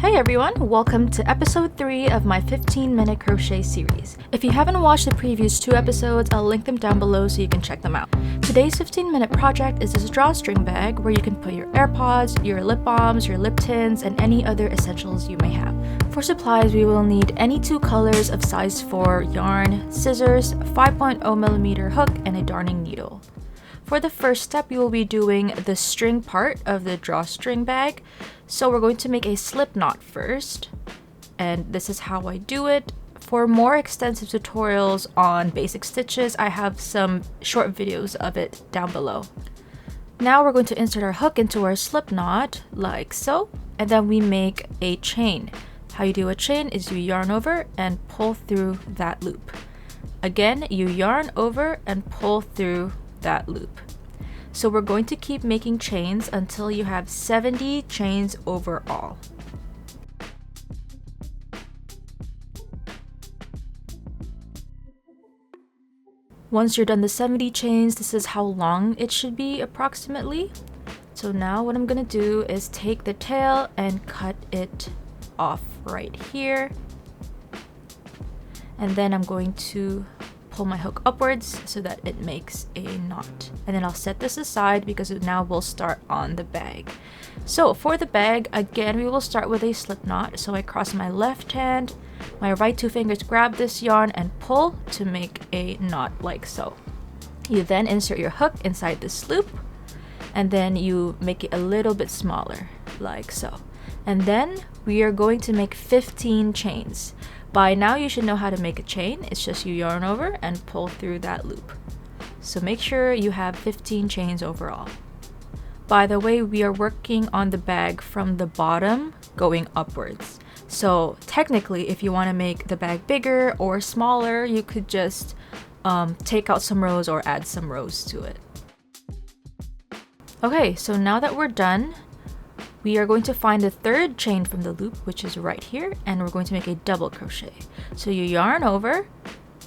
Hey everyone, welcome to episode 3 of my 15-minute crochet series. If you haven't watched the previous 2 episodes, I'll link them down below so you can check them out. Today's 15-minute project is this drawstring bag where you can put your AirPods, your lip balms, your lip tints, and any other essentials you may have. For supplies, we will need any 2 colors of size 4 yarn, scissors, 5.0mm hook, and a darning needle. For the first step, we will be doing the string part of the drawstring bag. So we're going to make a slip knot first, and this is how I do it. For more extensive tutorials on basic stitches, I have some short videos of it down below. Now we're going to insert our hook into our slip knot like so, and then we make a chain. How you do a chain is you yarn over and pull through that loop. Again, you yarn over and pull through that loop. So we're going to keep making chains until you have 70 chains overall. Once you're done the 70 chains, this is how long it should be approximately. So now what I'm gonna do is take the tail and cut it off right here. And then I'm going to pull my hook upwards so that it makes a knot, and then I'll set this aside because now we'll start on the bag. So for the bag, again, we will start with a slip knot. So I cross my left hand, my right 2 fingers grab this yarn and pull to make a knot like so. You then insert your hook inside this loop, and then you make it a little bit smaller like so, and then we are going to make 15 chains. By now you should know how to make a chain. It's just you yarn over and pull through that loop. So make sure you have 15 chains overall. By the way, we are working on the bag from the bottom going upwards. So technically, if you want to make the bag bigger or smaller, you could just take out some rows or add some rows to it. Okay, so now that we're done, we are going to find the 3rd chain from the loop, which is right here, and we're going to make a double crochet. So you yarn over,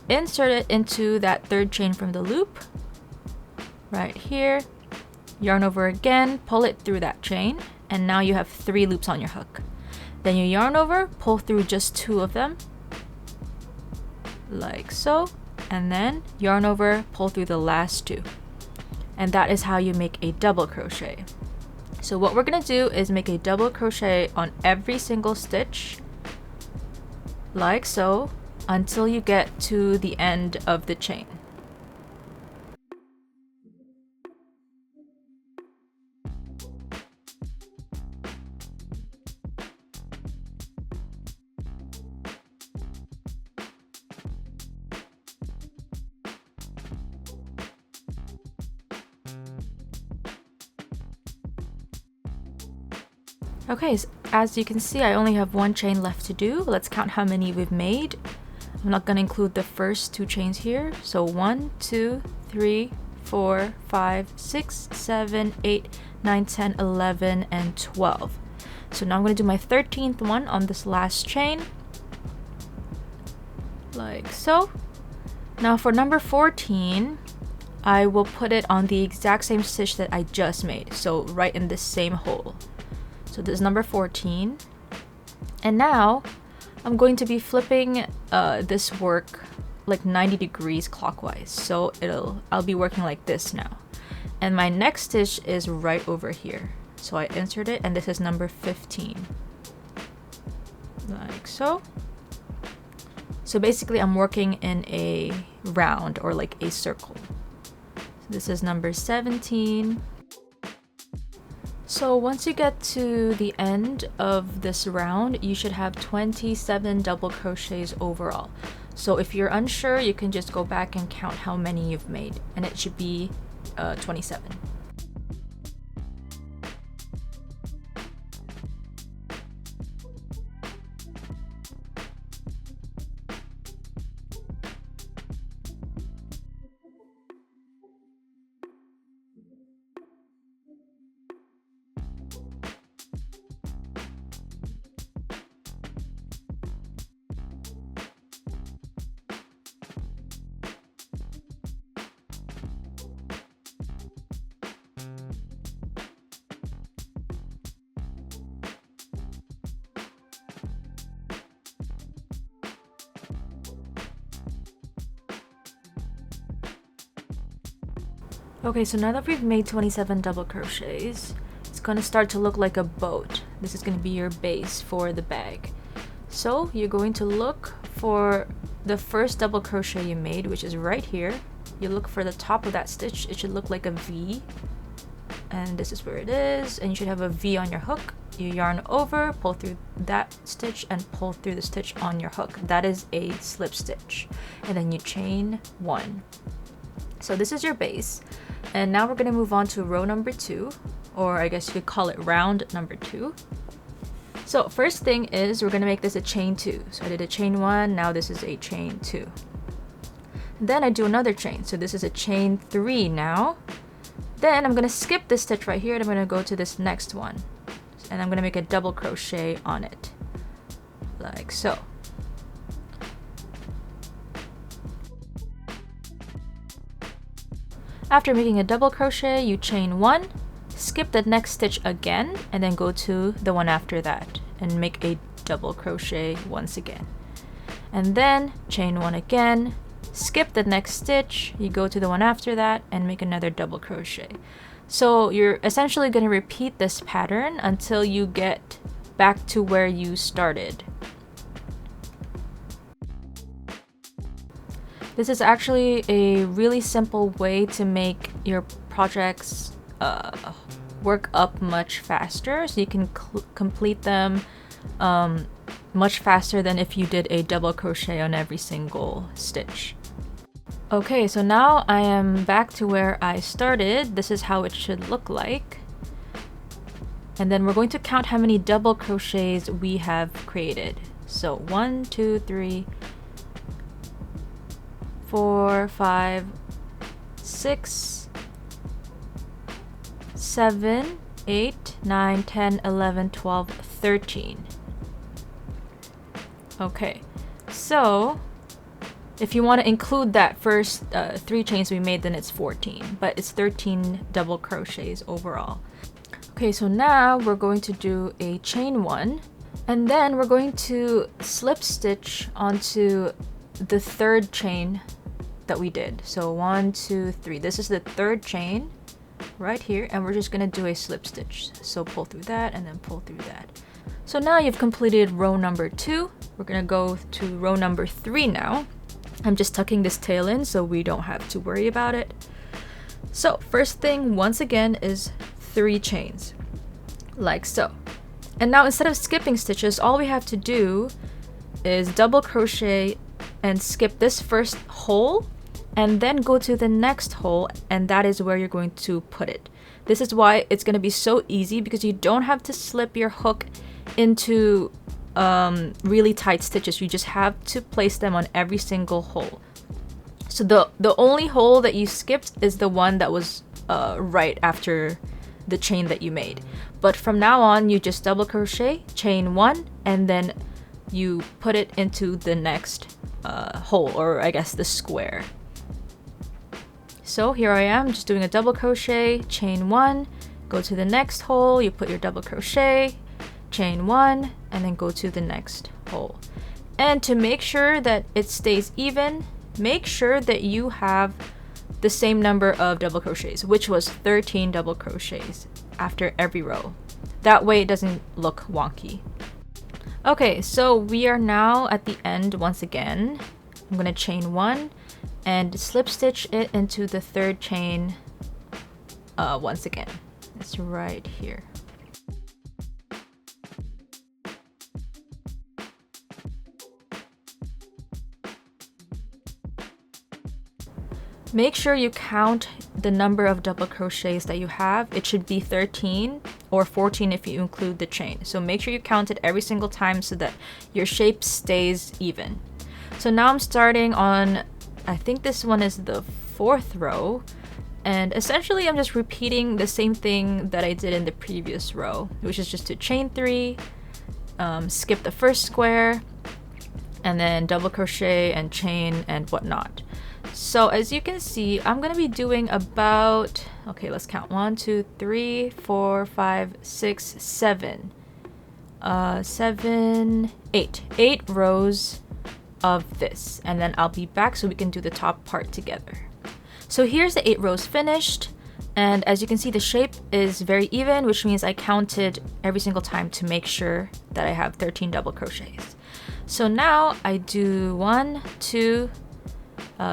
insert it into that 3rd chain from the loop, right here, yarn over again, pull it through that chain, and now you have 3 loops on your hook. Then you yarn over, pull through just 2 of them, like so, and then yarn over, pull through the last 2. And that is how you make a double crochet. So what we're gonna do is make a double crochet on every single stitch, like so, until you get to the end of the chain. Okay, so as you can see, I only have 1 chain left to do. Let's count how many we've made. I'm not going to include the first 2 chains here. So 1, 2, 3, 4, 5, 6, 7, 8, 9, 10, 11, and 12. So now I'm going to do my 13th one on this last chain, like so. Now for number 14, I will put it on the exact same stitch that I just made, so right in this same hole. So this is number 14, and now I'm going to be flipping this work like 90 degrees clockwise. So I'll be working like this now, and my next stitch is right over here. So I insert it, and this is number 15, like so. So basically I'm working in a round or like a circle. So this is number 17. So once you get to the end of this round, you should have 27 double crochets overall. So if you're unsure, you can just go back and count how many you've made, and it should be 27. Okay, so now that we've made 27 double crochets, it's gonna start to look like a boat. This is gonna be your base for the bag. So you're going to look for the first double crochet you made, which is right here. You look for the top of that stitch. It should look like a V, and this is where it is, and you should have a V on your hook. You yarn over, pull through that stitch, and pull through the stitch on your hook. That is a slip stitch, and then you chain 1. So this is your base, and now we're going to move on to row number 2, or I guess you could call it round number 2. So first thing is we're going to make this a chain 2. So I did a chain 1, now this is a chain 2. Then I do another chain, so this is a chain 3 now. Then I'm going to skip this stitch right here, and I'm going to go to this next one, and I'm going to make a double crochet on it, like so. After making a double crochet, you chain 1, skip the next stitch again, and then go to the one after that and make a double crochet once again. And then chain 1 again, skip the next stitch, you go to the one after that and make another double crochet. So you're essentially going to repeat this pattern until you get back to where you started. This is actually a really simple way to make your projects work up much faster, so you can complete them much faster than if you did a double crochet on every single stitch. Okay, so now I am back to where I started. This is how it should look like. And then we're going to count how many double crochets we have created. So 1, 2, 3, 4, 5, 6, 7, 8, 9, 10, 11, 12, 13. Okay, so if you want to include that first 3 chains we made, then it's 14, but it's 13 double crochets overall. Okay, so now we're going to do a chain 1, and then we're going to slip stitch onto the third chain that we did. So 1, 2, 3. This is the third chain right here, and we're just going to do a slip stitch. So pull through that and then pull through that. So now you've completed row number 2. We're going to go to row number 3 now. I'm just tucking this tail in so we don't have to worry about it. So first thing, once again, is 3 chains, like so. And now instead of skipping stitches, all we have to do is double crochet and skip this first hole, and then go to the next hole, and that is where you're going to put it. This is why it's going to be so easy, because you don't have to slip your hook into really tight stitches. You just have to place them on every single hole. So the only hole that you skipped is the one that was right after the chain that you made. But from now on, you just double crochet, chain 1, and then you put it into the next hole, or I guess the square. So here I am just doing a double crochet, chain 1, go to the next hole, you put your double crochet, chain 1, and then go to the next hole. And to make sure that it stays even, make sure that you have the same number of double crochets, which was 13 double crochets after every row. That way it doesn't look wonky. Okay, so we are now at the end once again. I'm gonna chain 1 and slip stitch it into the third chain once again. It's right here. Make sure you count the number of double crochets that you have. It should be 13 or 14 if you include the chain. So make sure you count it every single time so that your shape stays even. So now I'm starting on, I think this one is the 4th row, and essentially I'm just repeating the same thing that I did in the previous row, which is just to chain 3, skip the first square, and then double crochet and chain and whatnot. So as you can see, I'm gonna be doing about, okay, let's count, 1, 2, 3, 4, 5, 6, 7, 8 rows of this, and then I'll be back so we can do the top part together. So here's the 8 rows finished, and as you can see, the shape is very even, which means I counted every single time to make sure that I have 13 double crochets. So now I do 1, 2,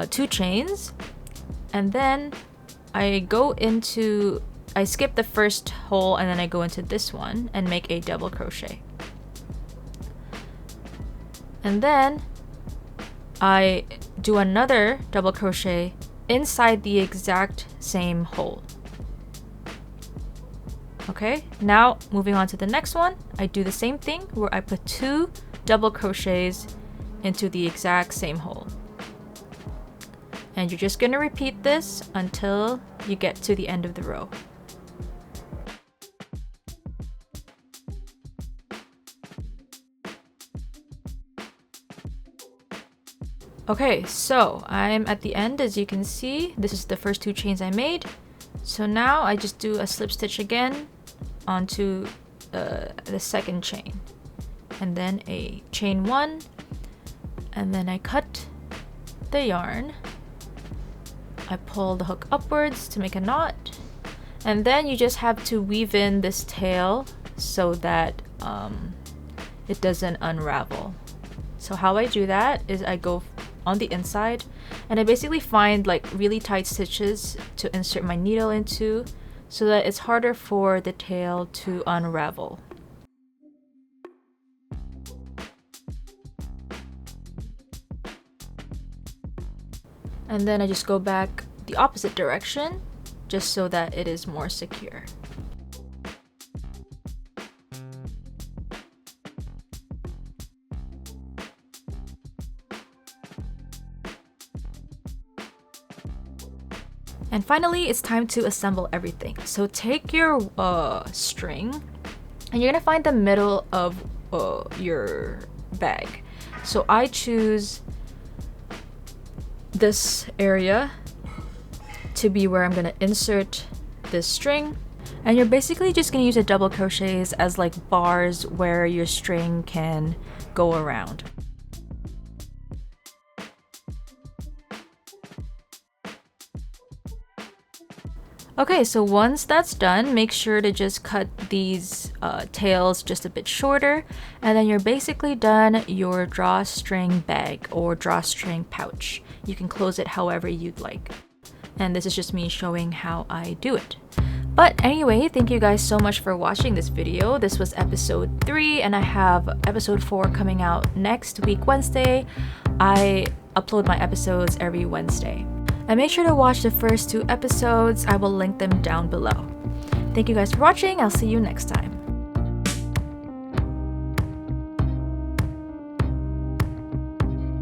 2 chains, and then I skip the first hole and then I go into this one and make a double crochet. And then I do another double crochet inside the exact same hole. Okay, now moving on to the next one, I do the same thing where I put 2 double crochets into the exact same hole. And you're just gonna repeat this until you get to the end of the row. Okay, so I'm at the end. As you can see, this is the first 2 chains I made. So now I just do a slip stitch again onto the second chain, and then a chain 1, and then I cut the yarn. I pull the hook upwards to make a knot, and then you just have to weave in this tail so that it doesn't unravel. So how I do that is I go on the inside and I basically find like really tight stitches to insert my needle into so that it's harder for the tail to unravel. And then I just go back the opposite direction just so that it is more secure. And finally, it's time to assemble everything. So take your string and you're gonna find the middle of your bag. So I choose this area to be where I'm gonna insert this string, and you're basically just gonna use the double crochets as like bars where your string can go around. Okay, so once that's done, make sure to just cut these tails just a bit shorter, and then you're basically done your drawstring bag or drawstring pouch. You can close it however you'd like. And this is just me showing how I do it. But anyway, thank you guys so much for watching this video. This was episode 3, and I have episode 4 coming out next week, Wednesday. I upload my episodes every Wednesday. And make sure to watch the first 2 episodes. I will link them down below. Thank you guys for watching. I'll see you next time.